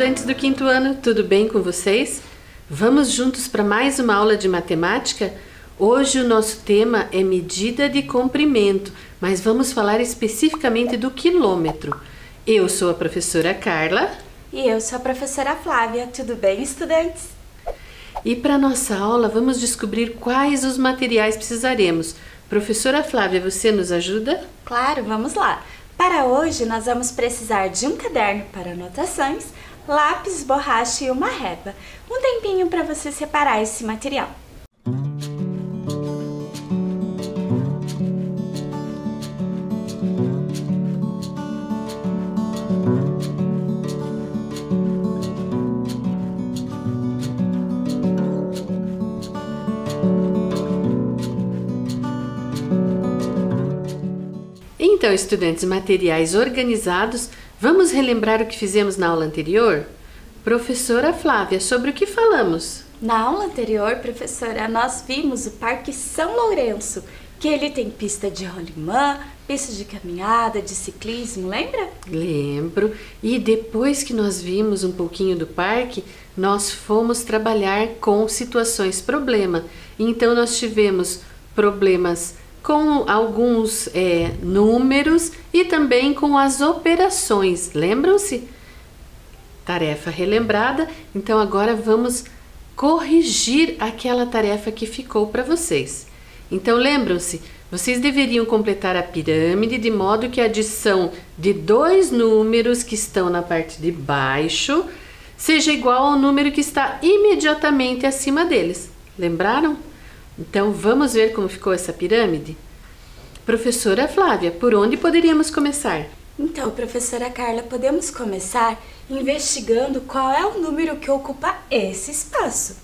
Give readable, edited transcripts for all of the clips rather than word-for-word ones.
estudantes do quinto ano, tudo bem com vocês? Vamos juntos para mais uma aula de matemática? Hoje o nosso tema é medida de comprimento, mas vamos falar especificamente do quilômetro. Eu sou a professora Carla. E eu sou a professora Flávia. Tudo bem, estudantes? E para nossa aula vamos descobrir quais os materiais precisaremos. Professora Flávia, você nos ajuda? Claro, vamos lá! Para hoje, nós vamos precisar de um caderno para anotações, lápis, borracha e uma régua. Um tempinho para você separar esse material. Então, estudantes, materiais organizados, vamos relembrar o que fizemos na aula anterior? Professora Flávia, sobre o que falamos? Na aula anterior, professora, nós vimos o Parque São Lourenço, que ele tem pista de rolimã, pista de caminhada, de ciclismo, lembra? Lembro. E depois que nós vimos um pouquinho do parque, nós fomos trabalhar com situações problema. Então, nós tivemos problemas com alguns números e também com as operações. Lembram-se? Tarefa relembrada. Então agora vamos corrigir aquela tarefa que ficou para vocês. Então lembram-se, vocês deveriam completar a pirâmide de modo que a adição de dois números que estão na parte de baixo seja igual ao número que está imediatamente acima deles. Lembraram? Então, vamos ver como ficou essa pirâmide? Professora Flávia, por onde poderíamos começar? Então, professora Carla, podemos começar investigando qual é o número que ocupa esse espaço.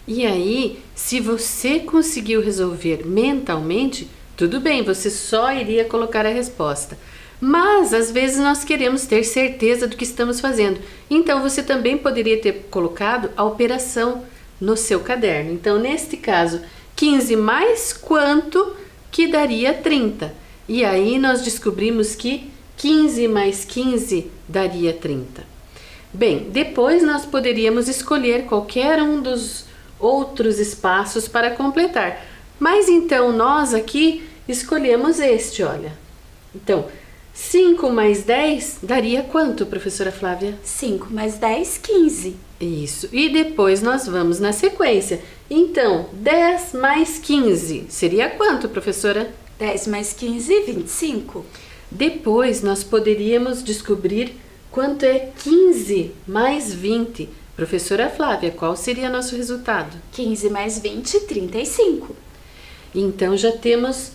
E aí, se você conseguiu resolver mentalmente, tudo bem, você só iria colocar a resposta. Mas, às vezes, nós queremos ter certeza do que estamos fazendo. Então, você também poderia ter colocado a operação no seu caderno. Então, neste caso, 15 mais quanto que daria 30? E aí nós descobrimos que 15 mais 15 daria 30. Bem, depois nós poderíamos escolher qualquer um dos outros espaços para completar. Mas então nós aqui escolhemos este, olha. Então, 5 mais 10 daria quanto, professora Flávia? 5 mais 10, 15. Isso. E depois nós vamos na sequência. Então, 10 mais 15 seria quanto, professora? 10 mais 15, 25. Depois nós poderíamos descobrir quanto é 15 mais 20. Professora Flávia, qual seria nosso resultado? 15 mais 20, 35. Então já temos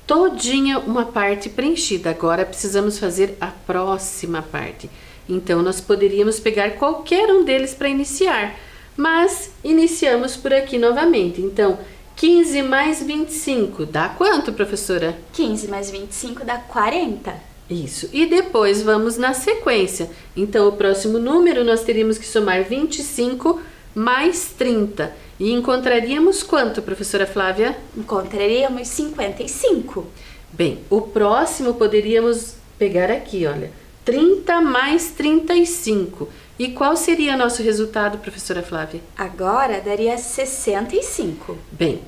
todinha uma parte preenchida. Agora precisamos fazer a próxima parte. Então nós poderíamos pegar qualquer um deles para iniciar, mas iniciamos por aqui novamente. Então 15 mais 25 dá quanto, professora? 15 mais 25 dá 40. Isso, e depois vamos na sequência. Então o próximo número nós teríamos que somar 25 mais 30. E encontraríamos quanto, professora Flávia? Encontraríamos 55. Bem, o próximo poderíamos pegar aqui, olha, 30 mais 35. E qual seria nosso resultado, professora Flávia? Agora daria 65. Bem,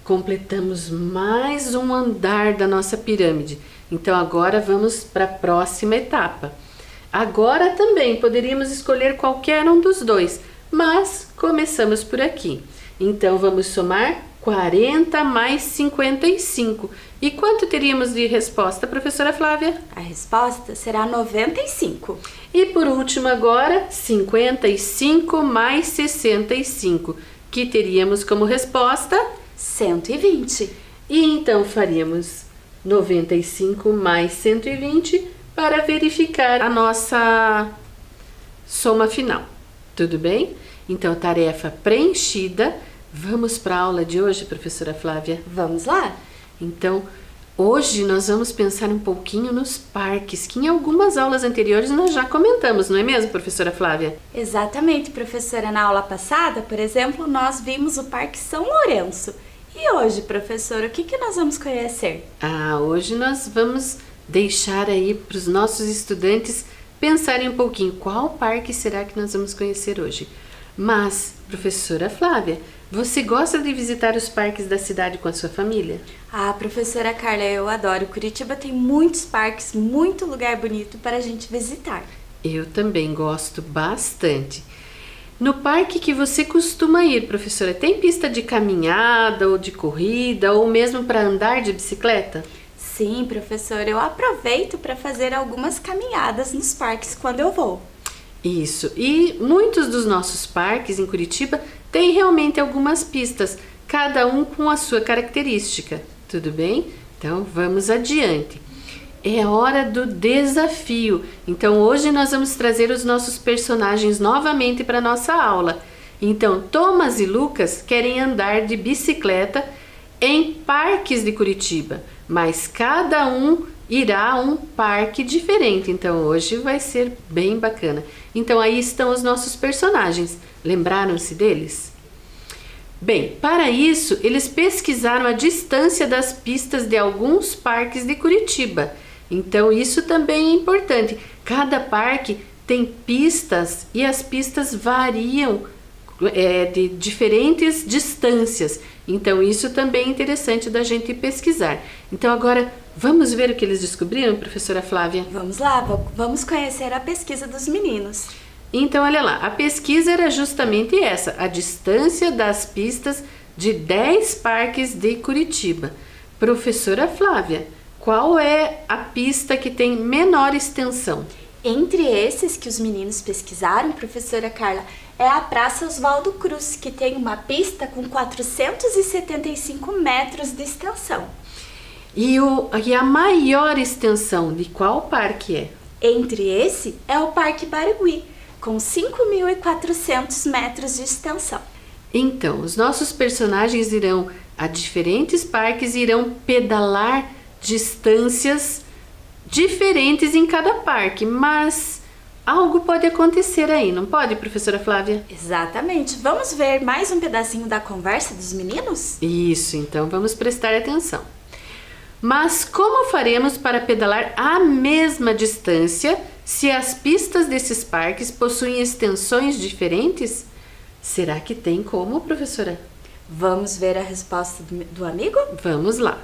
completamos mais um andar da nossa pirâmide. Então agora vamos para a próxima etapa. Agora também poderíamos escolher qualquer um dos dois, mas começamos por aqui. Então vamos somar 40 mais 55. E quanto teríamos de resposta, professora Flávia? A resposta será 95. E por último agora, 55 mais 65, que teríamos como resposta? 120. E então faríamos 95 mais 120 para verificar a nossa soma final. Tudo bem? Então, tarefa preenchida. Vamos para a aula de hoje, professora Flávia? Vamos lá? Então, hoje nós vamos pensar um pouquinho nos parques, que em algumas aulas anteriores nós já comentamos, não é mesmo, professora Flávia? Exatamente, professora. Na aula passada, por exemplo, nós vimos o Parque São Lourenço. E hoje, professora, o que nós vamos conhecer? Hoje nós vamos deixar aí para os nossos estudantes pensarem um pouquinho qual parque será que nós vamos conhecer hoje. Mas, professora Flávia, você gosta de visitar os parques da cidade com a sua família? Ah, professora Carla, eu adoro. Curitiba tem muitos parques, muito lugar bonito para a gente visitar. Eu também gosto bastante. No parque que você costuma ir, professora, tem pista de caminhada ou de corrida ou mesmo para andar de bicicleta? Sim, professora, eu aproveito para fazer algumas caminhadas nos parques quando eu vou. Isso, e muitos dos nossos parques em Curitiba têm realmente algumas pistas, cada um com a sua característica, tudo bem? Então vamos adiante. É hora do desafio, então hoje nós vamos trazer os nossos personagens novamente para a nossa aula. Então Thomas e Lucas querem andar de bicicleta em parques de Curitiba, mas cada um irá a um parque diferente, então hoje vai ser bem bacana. Então aí estão os nossos personagens, lembraram-se deles? Bem, para isso eles pesquisaram a distância das pistas de alguns parques de Curitiba, então isso também é importante. Cada parque tem pistas e as pistas variam de diferentes distâncias, então isso também é interessante da gente pesquisar. Então agora vamos ver o que eles descobriram, professora Flávia? Vamos lá, vamos conhecer a pesquisa dos meninos. Então olha lá, a pesquisa era justamente essa, a distância das pistas de 10 parques de Curitiba. Professora Flávia, qual é a pista que tem menor extensão? Entre esses que os meninos pesquisaram, professora Carla, é a Praça Oswaldo Cruz, que tem uma pista com 475 metros de extensão. E a maior extensão de qual parque é? Entre esse é o Parque Barigui, com 5.400 metros de extensão. Então, os nossos personagens irão a diferentes parques e irão pedalar distâncias diferentes em cada parque, mas algo pode acontecer aí, não pode, professora Flávia? Exatamente. Vamos ver mais um pedacinho da conversa dos meninos? Isso, então vamos prestar atenção. Mas como faremos para pedalar a mesma distância se as pistas desses parques possuem extensões diferentes? Será que tem como, professora? Vamos ver a resposta do amigo? Vamos lá.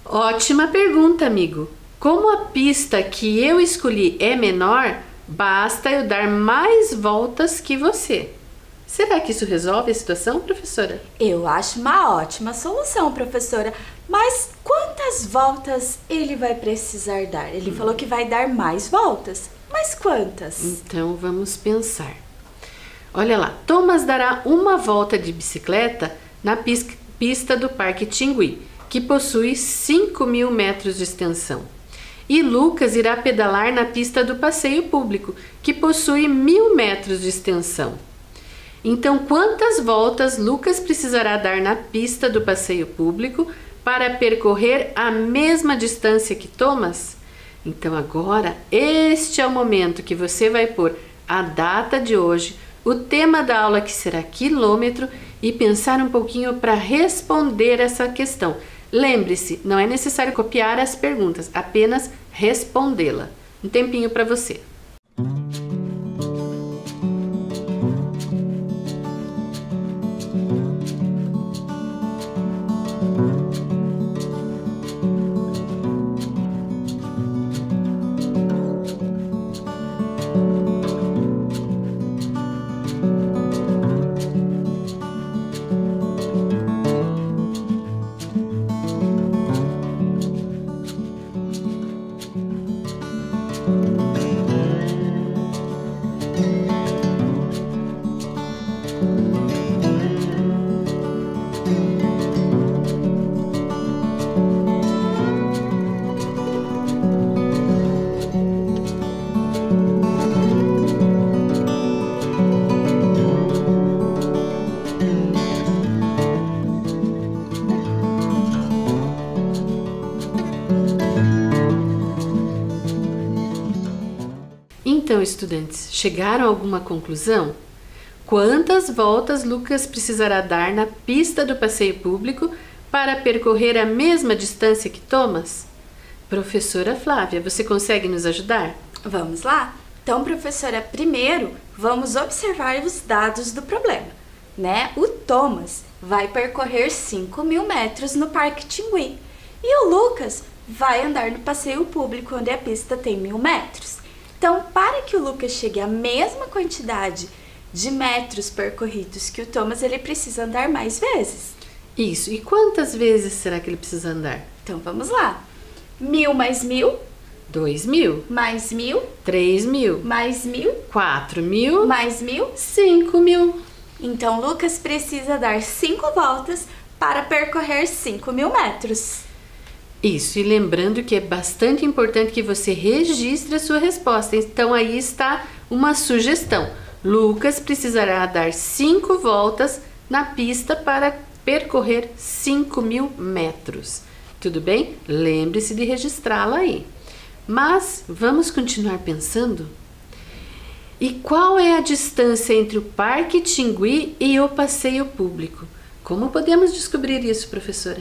Ótima pergunta, amigo. Como a pista que eu escolhi é menor, basta eu dar mais voltas que você. Será que isso resolve a situação, professora? Eu acho uma ótima solução, professora. Mas quantas voltas ele vai precisar dar? Ele falou que vai dar mais voltas. Mas quantas? Então vamos pensar. Olha lá, Thomas dará uma volta de bicicleta na pista do Parque Tingui, que possui 5.000 metros de extensão. E Lucas irá pedalar na pista do Passeio Público, que possui 1.000 metros de extensão. Então, quantas voltas Lucas precisará dar na pista do Passeio Público para percorrer a mesma distância que Thomas? Então agora, este é o momento que você vai pôr a data de hoje, o tema da aula que será quilômetro e pensar um pouquinho para responder essa questão. Lembre-se, não é necessário copiar as perguntas, apenas respondê-la. Um tempinho para você. Então, estudantes, chegaram a alguma conclusão? Quantas voltas Lucas precisará dar na pista do passeio público para percorrer a mesma distância que Thomas? Professora Flávia, você consegue nos ajudar? Vamos lá? Então, professora, primeiro vamos observar os dados do problema, né? O Thomas vai percorrer 5.000 metros no Parque Tingui e o Lucas vai andar no passeio público, onde a pista tem 1.000 metros. Então, para que o Lucas chegue à mesma quantidade de metros percorridos que o Thomas, ele precisa andar mais vezes. Isso. E quantas vezes será que ele precisa andar? Então, vamos lá. 1.000 mais 1.000. 2.000. Mais 1.000. 3.000. Mais 1.000. 4.000. Mais 1.000. 5.000. Então, Lucas precisa dar 5 voltas para percorrer 5.000 metros. Isso, e lembrando que é bastante importante que você registre a sua resposta. Então, aí está uma sugestão. Lucas precisará dar 5 voltas na pista para percorrer 5.000 metros. Tudo bem? Lembre-se de registrá-la aí. Mas vamos continuar pensando? E qual é a distância entre o Parque Tingui e o passeio público? Como podemos descobrir isso, professora?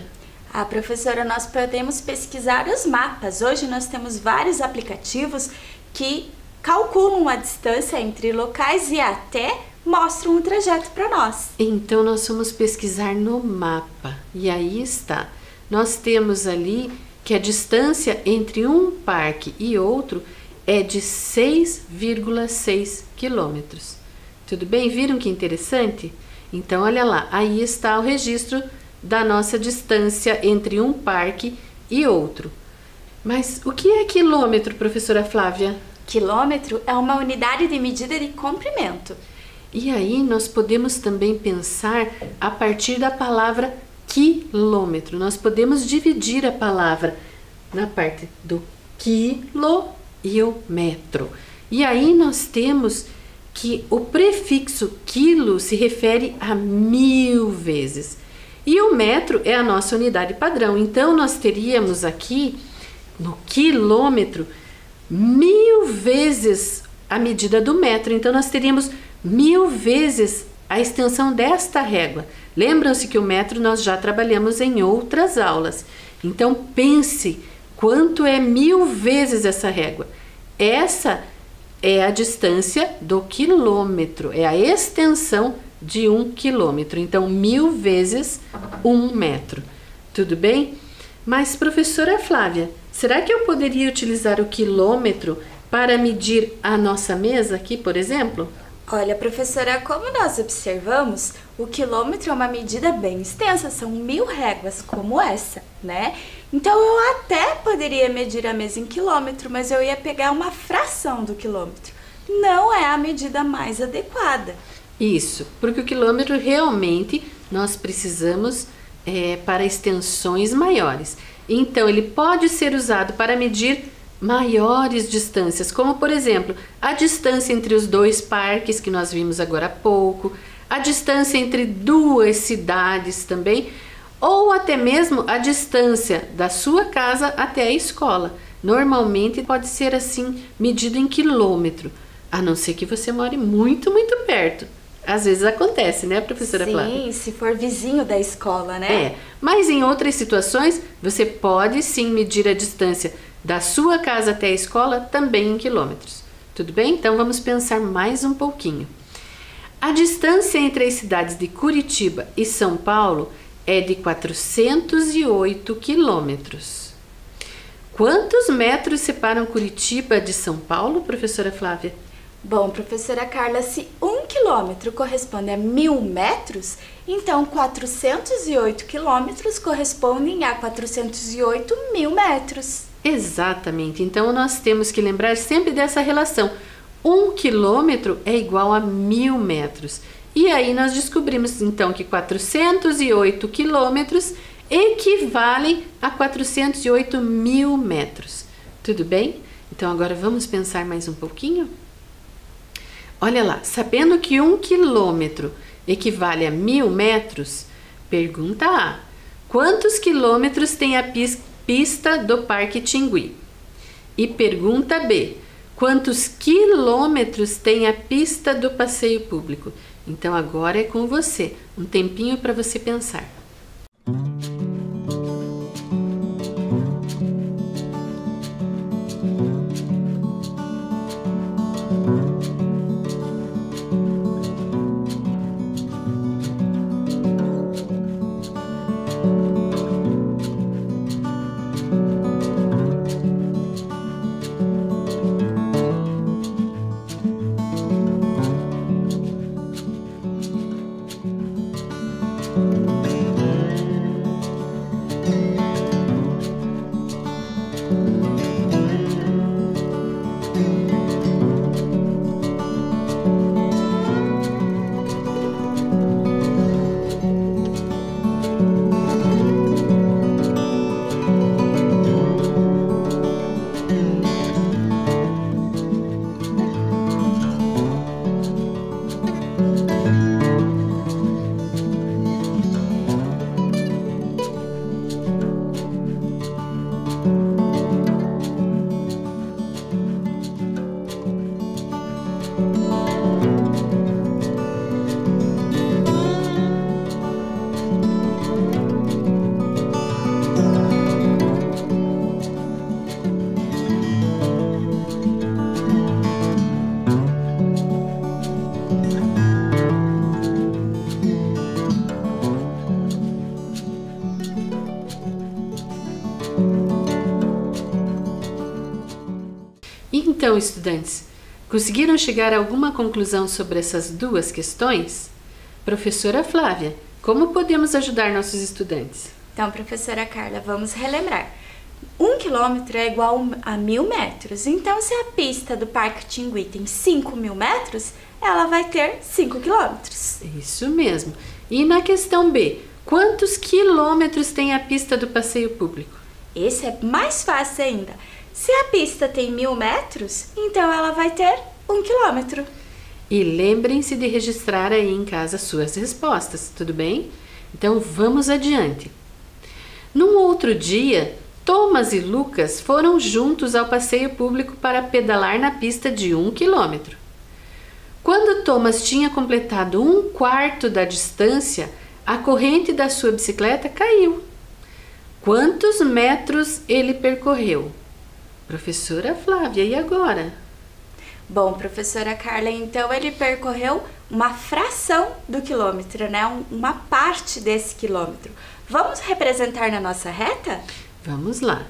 Professora, nós podemos pesquisar os mapas. Hoje nós temos vários aplicativos que calculam a distância entre locais e até mostram o trajeto para nós. Então nós vamos pesquisar no mapa. E aí está. Nós temos ali que a distância entre um parque e outro é de 6,6 quilômetros. Tudo bem? Viram que interessante? Então, olha lá, aí está o registro da nossa distância entre um parque e outro. Mas o que é quilômetro, professora Flávia? Quilômetro é uma unidade de medida de comprimento. E aí nós podemos também pensar a partir da palavra quilômetro. Nós podemos dividir a palavra na parte do quilo e o metro. E aí nós temos que o prefixo quilo se refere a 1.000 vezes. E o metro é a nossa unidade padrão. Então nós teríamos aqui no quilômetro 1.000 vezes a medida do metro. Então nós teríamos 1.000 vezes a extensão desta régua. Lembram-se que o metro nós já trabalhamos em outras aulas. Então pense quanto é 1.000 vezes essa régua. Essa é a distância do quilômetro, é a extensão de 1 quilômetro. Então 1.000 vezes 1 metro. Tudo bem? Mas, professora Flávia, será que eu poderia utilizar o quilômetro para medir a nossa mesa aqui, por exemplo? Olha, professora, como nós observamos, o quilômetro é uma medida bem extensa, são 1.000 réguas como essa, né? Então eu até poderia medir a mesa em quilômetro, mas eu ia pegar uma fração do quilômetro. Não é a medida mais adequada. Isso, porque o quilômetro realmente nós precisamos para extensões maiores. Então ele pode ser usado para medir maiores distâncias, como por exemplo, a distância entre os 2 parques que nós vimos agora há pouco, a distância entre 2 cidades também, ou até mesmo a distância da sua casa até a escola. Normalmente pode ser assim, medido em quilômetro, a não ser que você more muito, muito perto. Às vezes acontece, né, professora Flávia? Sim, se for vizinho da escola, né? Mas em outras situações, você pode sim medir a distância da sua casa até a escola também em quilômetros. Tudo bem? Então vamos pensar mais um pouquinho. A distância entre as cidades de Curitiba e São Paulo é de 408 quilômetros. Quantos metros separam Curitiba de São Paulo, professora Flávia? Bom, professora Carla, se 1 quilômetro corresponde a 1.000 metros, então 408 quilômetros correspondem a 408.000 metros. Exatamente, então nós temos que lembrar sempre dessa relação. 1 quilômetro é igual a 1.000 metros. E aí nós descobrimos então que 408 quilômetros equivalem a 408.000 metros. Tudo bem? Então agora vamos pensar mais um pouquinho? Olha lá, sabendo que 1 quilômetro equivale a 1.000 metros, pergunta A. Quantos quilômetros tem a pista do Parque Tingui? E pergunta B. Quantos quilômetros tem a pista do passeio público? Então agora é com você. Um tempinho para você pensar. Então, estudantes, conseguiram chegar a alguma conclusão sobre essas duas questões? Professora Flávia, como podemos ajudar nossos estudantes? Então, professora Carla, vamos relembrar. 1 quilômetro é igual a 1.000 metros. Então, se a pista do Parque Tingui tem 5.000 metros, ela vai ter 5 quilômetros. Isso mesmo. E na questão B, quantos quilômetros tem a pista do passeio público? Esse é mais fácil ainda. Se a pista tem 1.000 metros, então ela vai ter 1 quilômetro. E lembrem-se de registrar aí em casa suas respostas, tudo bem? Então vamos adiante. Num outro dia, Thomas e Lucas foram juntos ao passeio público para pedalar na pista de 1 quilômetro. Quando Thomas tinha completado 1/4 da distância, a corrente da sua bicicleta caiu. Quantos metros ele percorreu? Professora Flávia, e agora? Bom, professora Carla, então ele percorreu uma fração do quilômetro, né? Uma parte desse quilômetro. Vamos representar na nossa reta? Vamos lá.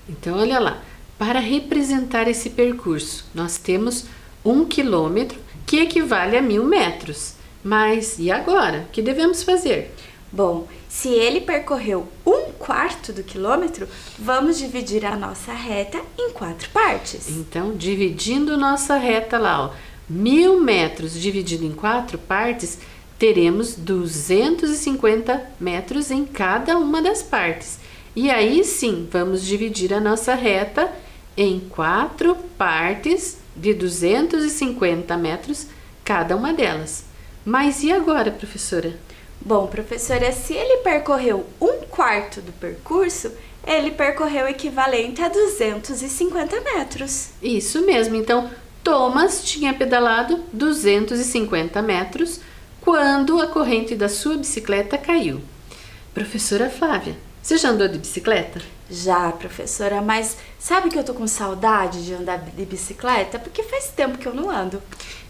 Então, olha lá. Para representar esse percurso, nós temos 1 quilômetro, que equivale a 1.000 metros. Mas, e agora? O que devemos fazer? Bom, se ele percorreu 1/4 do quilômetro, vamos dividir a nossa reta em 4 partes. Então, dividindo nossa reta lá, ó, 1.000 metros dividido em 4 partes, teremos 250 metros em cada uma das partes. E aí sim, vamos dividir a nossa reta em 4 partes de 250 metros cada uma delas. Mas e agora, professora? Bom, professora, se ele percorreu 1/4 do percurso, ele percorreu o equivalente a 250 metros. Isso mesmo, então Thomas tinha pedalado 250 metros quando a corrente da sua bicicleta caiu. Professora Flávia, você já andou de bicicleta? Já, professora, mas sabe que eu tô com saudade de andar de bicicleta? Porque faz tempo que eu não ando.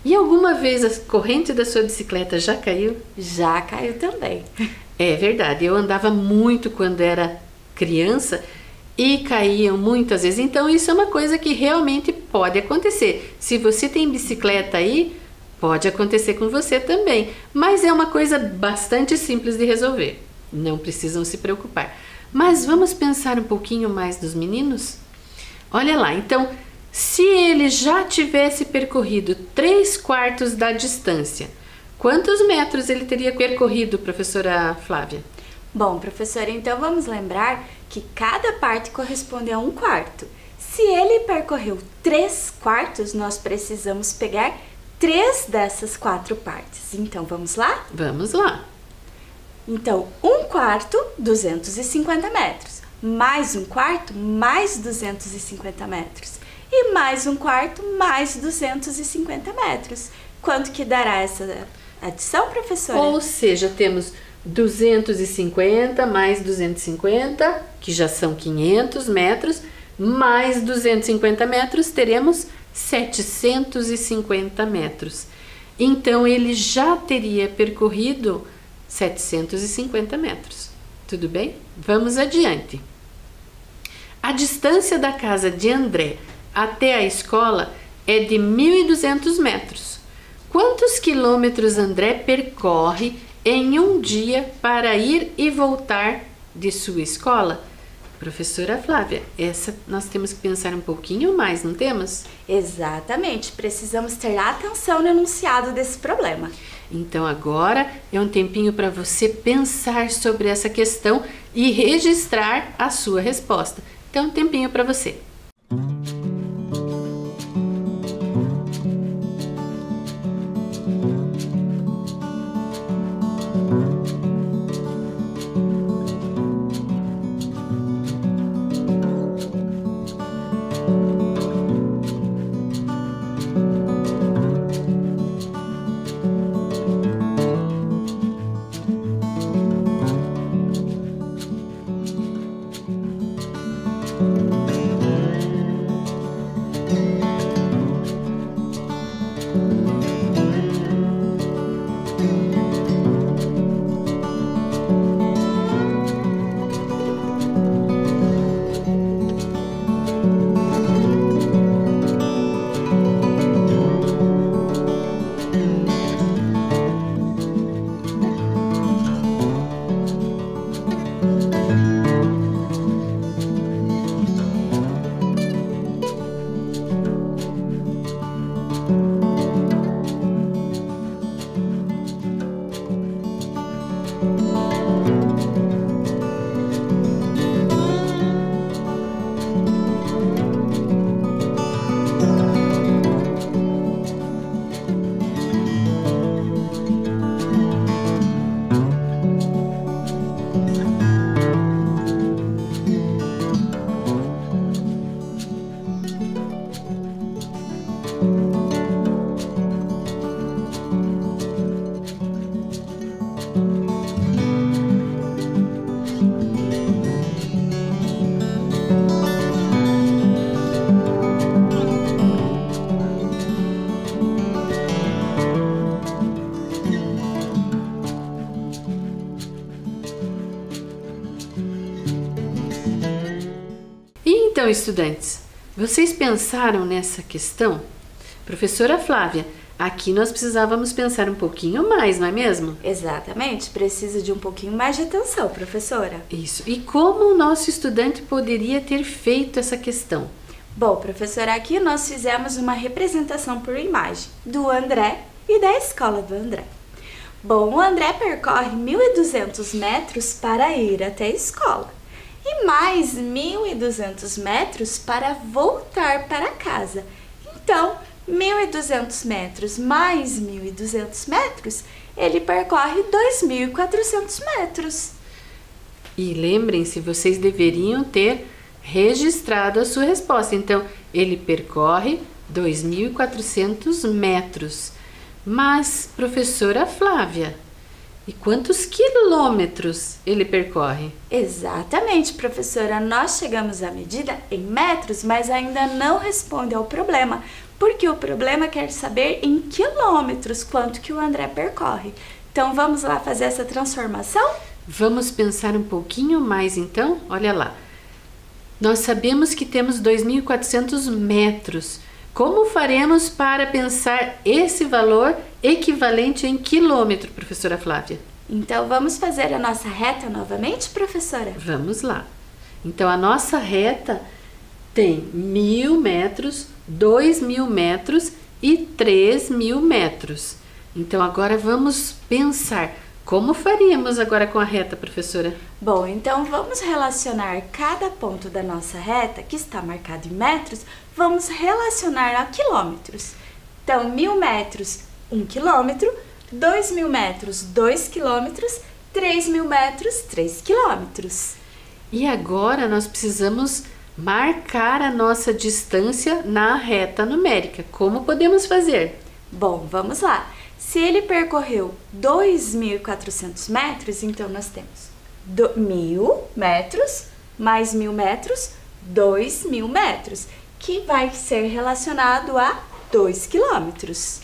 E alguma vez a corrente da sua bicicleta já caiu? Já caiu também. É verdade, eu andava muito quando era criança e caíam muitas vezes. Então isso é uma coisa que realmente pode acontecer. Se você tem bicicleta aí, pode acontecer com você também. Mas é uma coisa bastante simples de resolver. Não precisam se preocupar. Mas vamos pensar um pouquinho mais dos meninos? Olha lá, então, se ele já tivesse percorrido 3/4 da distância, quantos metros ele teria percorrido, professora Flávia? Bom, professora, então vamos lembrar que cada parte corresponde a 1/4. Se ele percorreu 3/4, nós precisamos pegar 3 dessas 4 partes. Então, vamos lá? Vamos lá. Então, 1/4, 250 metros. Mais 1/4, mais 250 metros. E mais 1/4, mais 250 metros. Quanto que dará essa adição, professora? Ou seja, temos 250 mais 250, que já são 500 metros, mais 250 metros, teremos 750 metros. Então, ele já teria percorrido 750 metros. Tudo bem? Vamos adiante. A distância da casa de André até a escola é de 1.200 metros. Quantos quilômetros André percorre em um dia para ir e voltar de sua escola? Professora Flávia, essa nós temos que pensar um pouquinho mais, não temos? Exatamente, precisamos ter atenção no enunciado desse problema. Então agora é um tempinho para você pensar sobre essa questão e registrar a sua resposta. Então, um tempinho para você. Então, estudantes, vocês pensaram nessa questão? Professora Flávia, aqui nós precisávamos pensar um pouquinho mais, não é mesmo? Exatamente, precisa de um pouquinho mais de atenção, professora. Isso. E como o nosso estudante poderia ter feito essa questão? Bom, professora, aqui nós fizemos uma representação por imagem do André e da escola do André. Bom, o André percorre 1.200 metros para ir até a escola e mais 1.200 metros para voltar para casa. Então, 1.200 metros mais 1.200 metros, ele percorre 2.400 metros. E lembrem-se, vocês deveriam ter registrado a sua resposta. Então, ele percorre 2.400 metros. Mas, professora Flávia, e quantos quilômetros ele percorre? Exatamente, professora. Nós chegamos à medida em metros, mas ainda não responde ao problema, porque o problema quer saber em quilômetros quanto que o André percorre. Então, vamos lá fazer essa transformação? Vamos pensar um pouquinho mais, então? Olha lá. Nós sabemos que temos 2.400 metros. Como faremos para pensar esse valor equivalente em quilômetro, professora Flávia? Então, vamos fazer a nossa reta novamente, professora? Vamos lá. Então, a nossa reta tem 1.000 metros, 2.000 metros e 3.000 metros. Então, agora vamos pensar. Como faríamos agora com a reta, professora? Bom, então vamos relacionar cada ponto da nossa reta, que está marcado em metros, vamos relacionar a quilômetros. Então, 1.000 metros, 1 quilômetro, 2.000 metros, 2 quilômetros, 3.000 metros, 3 quilômetros. E agora nós precisamos marcar a nossa distância na reta numérica. Como podemos fazer? Bom, vamos lá. Se ele percorreu 2.400 metros, então nós temos 1.000 metros mais 1.000 metros, 2.000 metros, que vai ser relacionado a 2 quilômetros.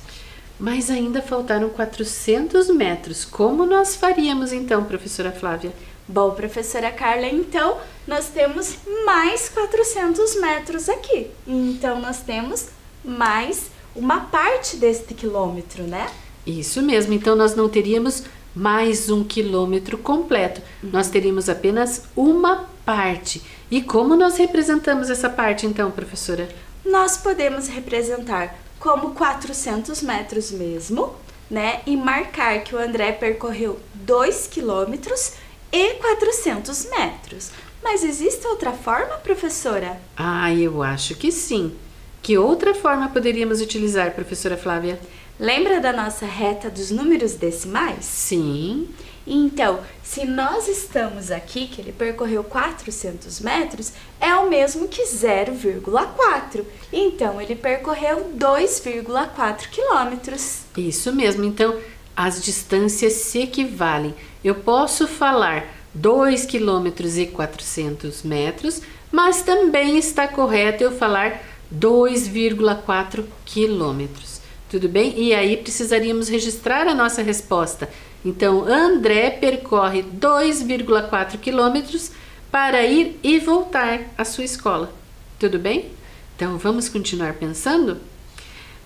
Mas ainda faltaram 400 metros. Como nós faríamos então, professora Flávia? Bom, professora Carla, então nós temos mais 400 metros aqui. Então nós temos mais uma parte deste quilômetro, né? Isso mesmo, então nós não teríamos mais 1 quilômetro completo, nós teríamos apenas uma parte. E como nós representamos essa parte então, professora? Nós podemos representar como 400 metros mesmo, né? E marcar que o André percorreu 2 quilômetros e 400 metros. Mas existe outra forma, professora? Ah, eu acho que sim. Que outra forma poderíamos utilizar, professora Flávia? Lembra da nossa reta dos números decimais? Sim. Então, se nós estamos aqui, que ele percorreu 400 metros, é o mesmo que 0,4. Então, ele percorreu 2,4 quilômetros. Isso mesmo. Então, as distâncias se equivalem. Eu posso falar 2 quilômetros e 400 metros, mas também está correto eu falar 2,4 quilômetros. Tudo bem? E aí precisaríamos registrar a nossa resposta. Então, André percorre 2,4 quilômetros para ir e voltar à sua escola. Tudo bem? Então, vamos continuar pensando?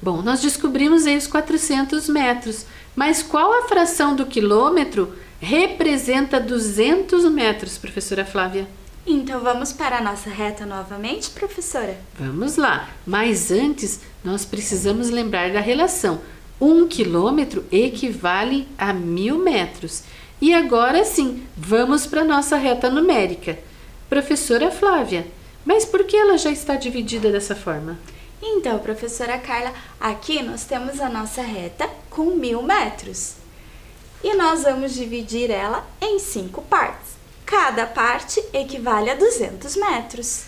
Bom, nós descobrimos aí os 400 metros, mas qual a fração do quilômetro representa 200 metros, professora Flávia? Então, vamos para a nossa reta novamente, professora? Vamos lá, mas antes nós precisamos lembrar da relação. 1 quilômetro equivale a 1.000 metros. E agora sim, vamos para a nossa reta numérica. Professora Flávia, mas por que ela já está dividida dessa forma? Então, professora Carla, aqui nós temos a nossa reta com 1.000 metros. E nós vamos dividir ela em 5 partes. Cada parte equivale a 200 metros.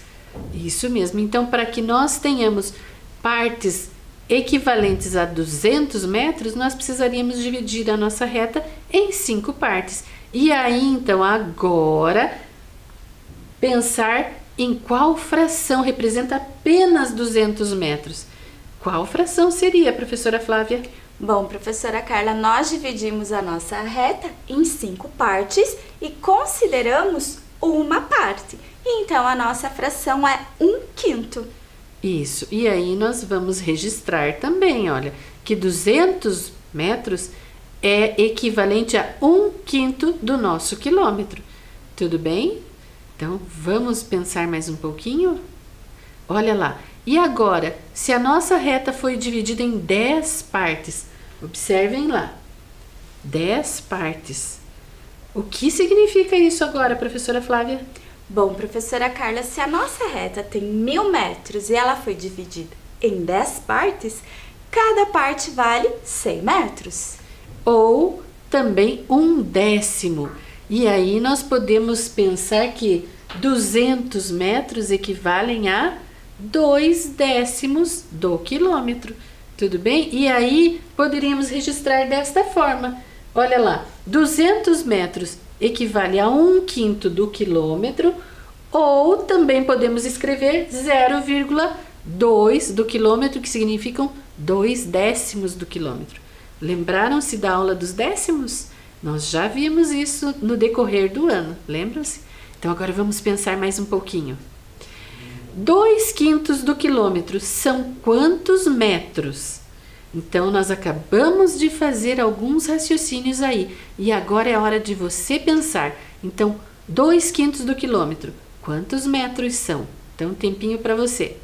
Isso mesmo. Então, para que nós tenhamos partes equivalentes a 200 metros, nós precisaríamos dividir a nossa reta em 5 partes. E aí, então, agora, pensar em qual fração representa apenas 200 metros. Qual fração seria, professora Flávia? Bom, professora Carla, nós dividimos a nossa reta em 5 partes e consideramos uma parte. Então, a nossa fração é 1/5. Isso, e aí nós vamos registrar também, olha, que 200 metros é equivalente a 1/5 do nosso quilômetro. Tudo bem? Então, vamos pensar mais um pouquinho? Olha lá, e agora, se a nossa reta foi dividida em 10 partes, observem lá, 10 partes. O que significa isso agora, professora Flávia? Bom, professora Carla, se a nossa reta tem 1000 metros e ela foi dividida em 10 partes, cada parte vale 100 metros. Ou também 1/10. E aí nós podemos pensar que 200 metros equivalem a 2/10 do quilômetro. Tudo bem? E aí poderíamos registrar desta forma. Olha lá, 200 metros equivale a 1/5 do quilômetro, ou também podemos escrever 0,2 do quilômetro, que significam 2/10 do quilômetro. Lembraram-se da aula dos décimos? Nós já vimos isso no decorrer do ano, lembram-se? Então agora vamos pensar mais um pouquinho. 2/5 do quilômetro são quantos metros? Então, nós acabamos de fazer alguns raciocínios aí. E agora é hora de você pensar. Então, 2/5 do quilômetro, quantos metros são? Então, um tempinho para você.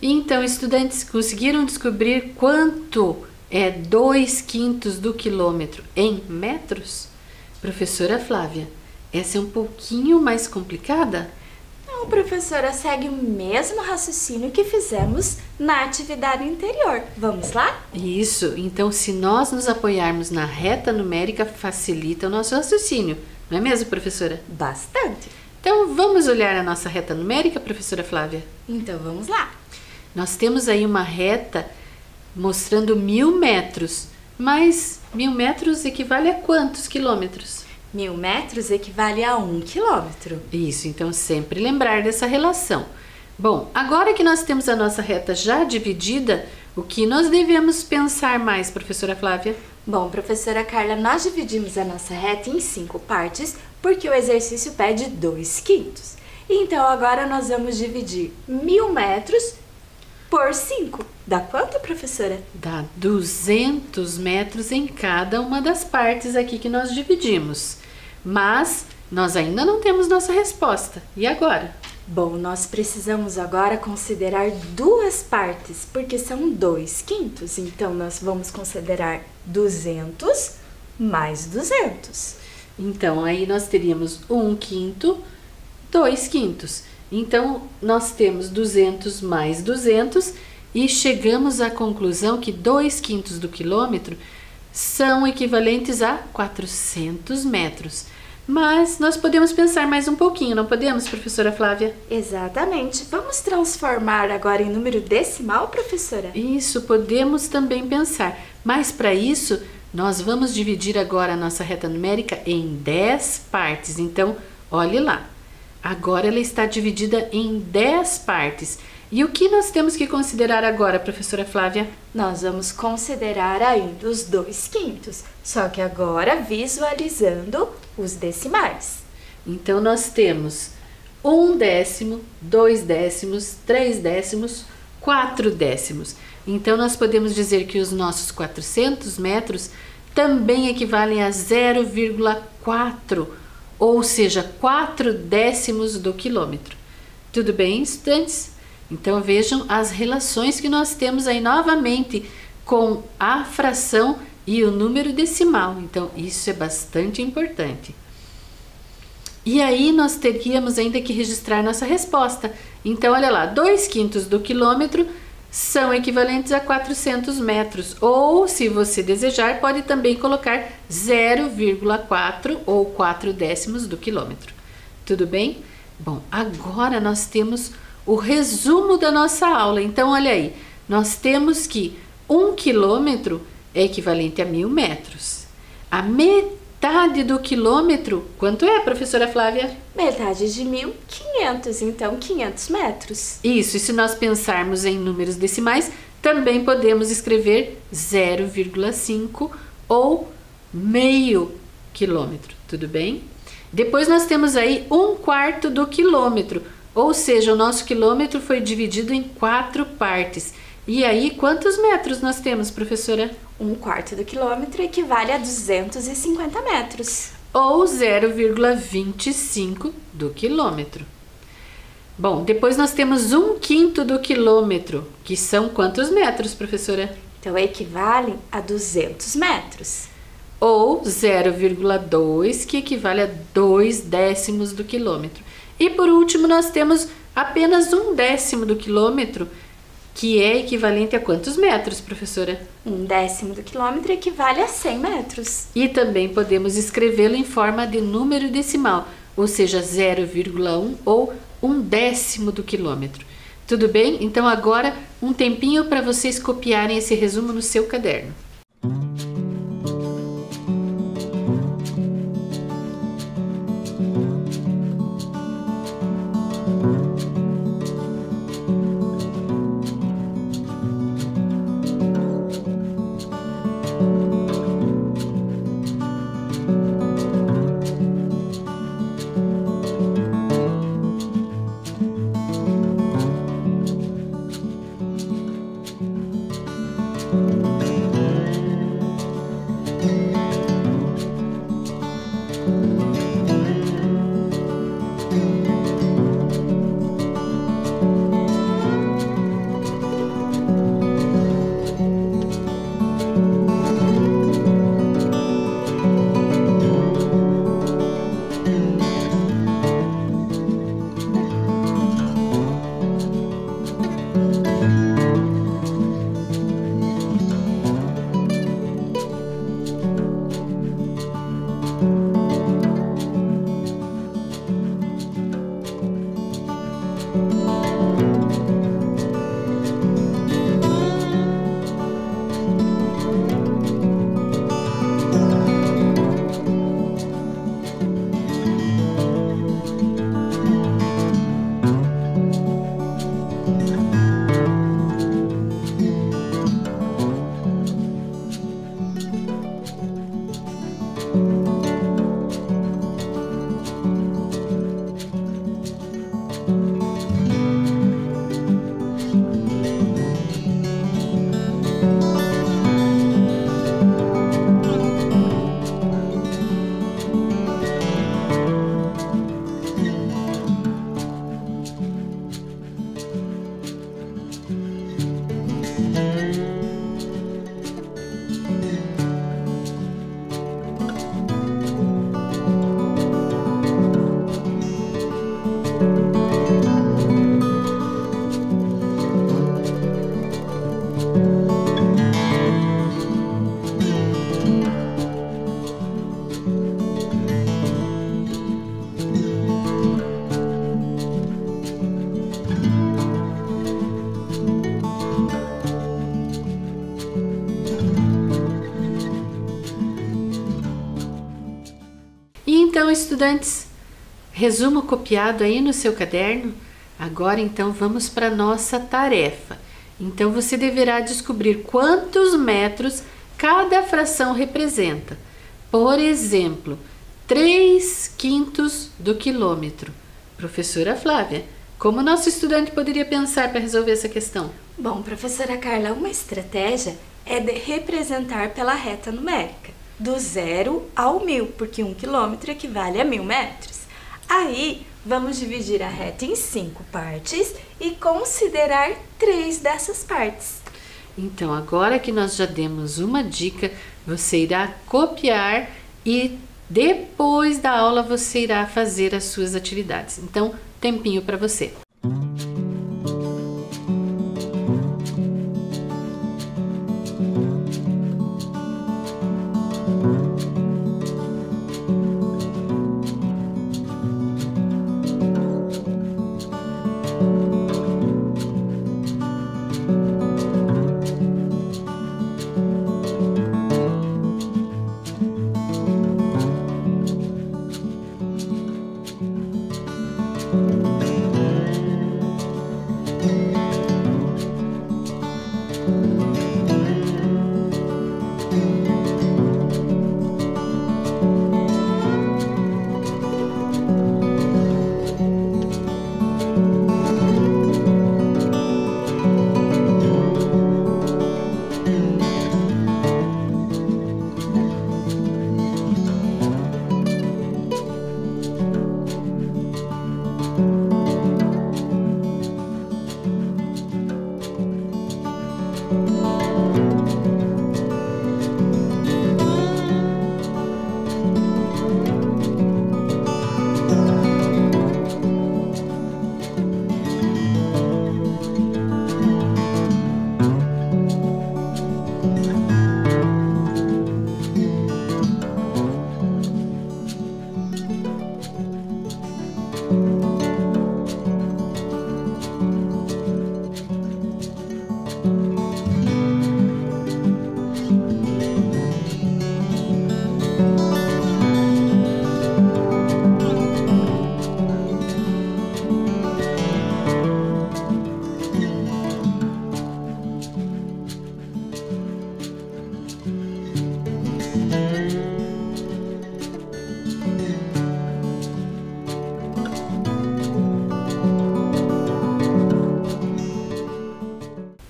Então, estudantes, conseguiram descobrir quanto é 2/5 do quilômetro em metros? Professora Flávia, essa é um pouquinho mais complicada? Não, professora, segue o mesmo raciocínio que fizemos na atividade anterior. Vamos lá? Isso, então se nós nos apoiarmos na reta numérica, facilita o nosso raciocínio, não é mesmo, professora? Bastante. Então, vamos olhar a nossa reta numérica, professora Flávia? Então, vamos lá. Nós temos aí uma reta mostrando 1000 metros, mas 1000 metros equivale a quantos quilômetros? 1000 metros equivale a 1 quilômetro. Isso, então sempre lembrar dessa relação. Bom, agora que nós temos a nossa reta já dividida, o que nós devemos pensar mais, professora Flávia? Bom, professora Carla, nós dividimos a nossa reta em 5 partes, porque o exercício pede 2/5. Então, agora nós vamos dividir 1000 metros por 5. Dá quanto, professora? Dá 200 metros em cada uma das partes aqui que nós dividimos. Mas nós ainda não temos nossa resposta. E agora? Bom, nós precisamos agora considerar duas partes, porque são 2/5. Então, nós vamos considerar 200 mais 200. Então, aí nós teríamos 1/5, 2/5. Então, nós temos 200 mais 200 e chegamos à conclusão que 2/5 do quilômetro são equivalentes a 400 metros. Mas nós podemos pensar mais um pouquinho, não podemos, professora Flávia? Exatamente. Vamos transformar agora em número decimal, professora? Isso, podemos também pensar. Mas para isso, nós vamos dividir agora a nossa reta numérica em 10 partes. Então, olhe lá. Agora ela está dividida em 10 partes. E o que nós temos que considerar agora, professora Flávia? Nós vamos considerar ainda os 2/5, só que agora visualizando os decimais. Então, nós temos 1 décimo, 2 décimos, 3 décimos, 4 décimos. Então, nós podemos dizer que os nossos 400 metros também equivalem a 0,4, ou seja, 4 décimos do quilômetro. Tudo bem, estudantes? Então, vejam as relações que nós temos aí novamente com a fração e o número decimal. Então, isso é bastante importante. E aí, nós teríamos ainda que registrar nossa resposta. Então, olha lá, 2/5 do quilômetro são equivalentes a 400 metros. Ou, se você desejar, pode também colocar 0,4 ou 4 décimos do quilômetro. Tudo bem? Bom, agora nós temos o resumo da nossa aula. Então, olha aí, nós temos que 1 quilômetro é equivalente a 1000 metros. A metade do quilômetro, quanto é, professora Flávia? Metade de 1.000, 500, então 500 metros. Isso, e se nós pensarmos em números decimais, também podemos escrever 0,5 ou meio quilômetro, tudo bem? Depois nós temos aí 1/4 do quilômetro. Ou seja, o nosso quilômetro foi dividido em 4 partes. E aí, quantos metros nós temos, professora? 1/4 do quilômetro equivale a 250 metros. Ou 0,25 do quilômetro. Bom, depois nós temos 1/5 do quilômetro, que são quantos metros, professora? Então, equivale a 200 metros. Ou 0,2, que equivale a 2 décimos do quilômetro. E por último, nós temos apenas 1 décimo do quilômetro, que é equivalente a quantos metros, professora? 1 décimo do quilômetro equivale a 100 metros. E também podemos escrevê-lo em forma de número decimal, ou seja, 0,1 ou 1 décimo do quilômetro. Tudo bem? Então agora um tempinho para vocês copiarem esse resumo no seu caderno. Então, estudantes, resumo copiado aí no seu caderno. Agora, então, vamos para a nossa tarefa. Então, você deverá descobrir quantos metros cada fração representa. Por exemplo, 3/5 do quilômetro. Professora Flávia, como nosso estudante poderia pensar para resolver essa questão? Bom, professora Carla, uma estratégia é de representar pela reta numérica, do 0 ao 1000, porque 1 quilômetro equivale a 1000 metros. Aí, vamos dividir a reta em 5 partes e considerar 3 dessas partes. Então, agora que nós já demos uma dica, você irá copiar e depois da aula você irá fazer as suas atividades. Então, tempinho para você.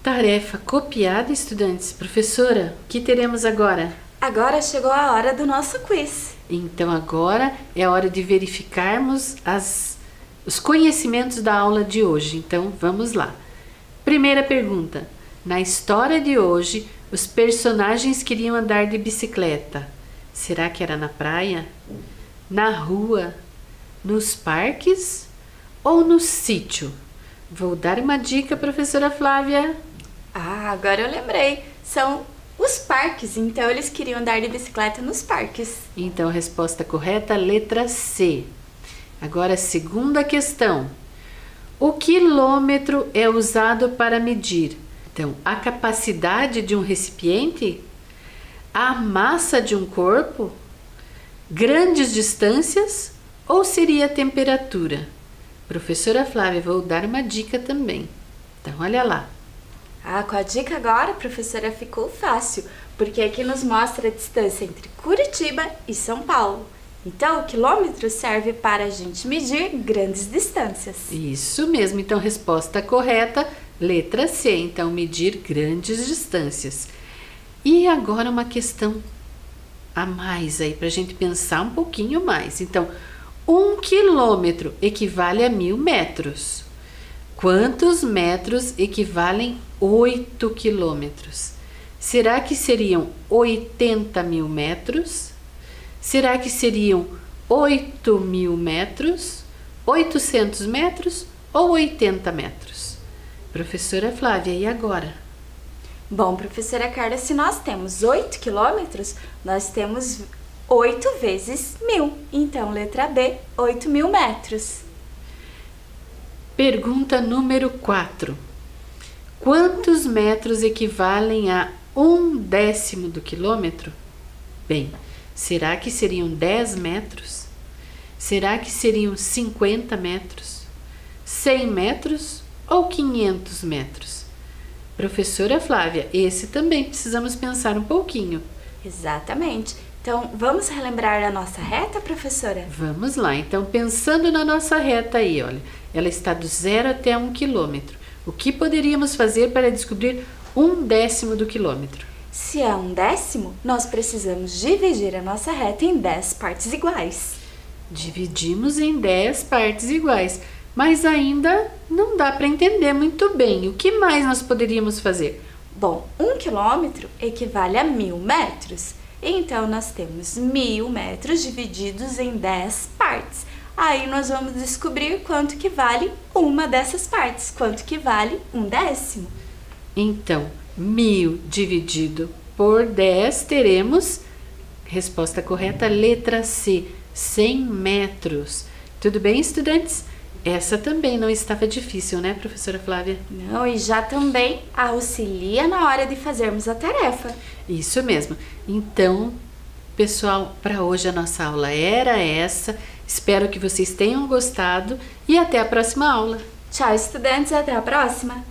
Tarefa copiada, estudantes. Professora, o que teremos agora? Agora chegou a hora do nosso quiz. Então agora é a hora de verificarmos os conhecimentos da aula de hoje. Então vamos lá. Primeira pergunta. Na história de hoje, os personagens queriam andar de bicicleta. Será que era na praia? Na rua? Nos parques? Ou no sítio? Vou dar uma dica, professora Flávia. Ah, agora eu lembrei. São os parques, então eles queriam andar de bicicleta nos parques. Então, a resposta correta, letra C. Agora, segunda questão. O quilômetro é usado para medir, então, a capacidade de um recipiente, a massa de um corpo, grandes distâncias ou seria a temperatura? Professora Flávia, vou dar uma dica também. Então, olha lá. Ah, com a dica agora, professora, ficou fácil, porque aqui nos mostra a distância entre Curitiba e São Paulo. Então, o quilômetro serve para a gente medir grandes distâncias. Isso mesmo. Então, resposta correta, letra C. Então, medir grandes distâncias. E agora uma questão a mais aí, para a gente pensar um pouquinho mais. Então, 1 quilômetro equivale a 1000 metros. Quantos metros equivalem 8 quilômetros? Será que seriam 80.000 metros? Será que seriam 8.000 metros? 800 metros ou 80 metros? Professora Flávia, e agora? Bom, professora Carla, se nós temos 8 quilômetros, nós temos 8 vezes 1000. Então, letra B, 8.000 metros. Pergunta número 4. Quantos metros equivalem a 1/10 do quilômetro? Bem, será que seriam 10 metros? Será que seriam 50 metros, 100 metros ou 500 metros? Professora Flávia, esse também precisamos pensar um pouquinho. Exatamente. Então, vamos relembrar a nossa reta, professora? Vamos lá. Então, pensando na nossa reta aí, olha, ela está do 0 até 1 quilômetro. O que poderíamos fazer para descobrir 1/10 do quilômetro? Se é 1/10, nós precisamos dividir a nossa reta em 10 partes iguais. Dividimos em 10 partes iguais, mas ainda não dá para entender muito bem. O que mais nós poderíamos fazer? Bom, 1 quilômetro equivale a 1000 metros. Então, nós temos 1000 metros divididos em 10 partes. Aí, nós vamos descobrir quanto que vale uma dessas partes, quanto que vale 1/10. Então, 1000 dividido por 10, teremos resposta correta, letra C, 100 metros. Tudo bem, estudantes? Essa também não estava difícil, né, professora Flávia? Não, e já também auxilia na hora de fazermos a tarefa. Isso mesmo. Então, pessoal, para hoje a nossa aula era essa. Espero que vocês tenham gostado e até a próxima aula. Tchau, estudantes, até a próxima!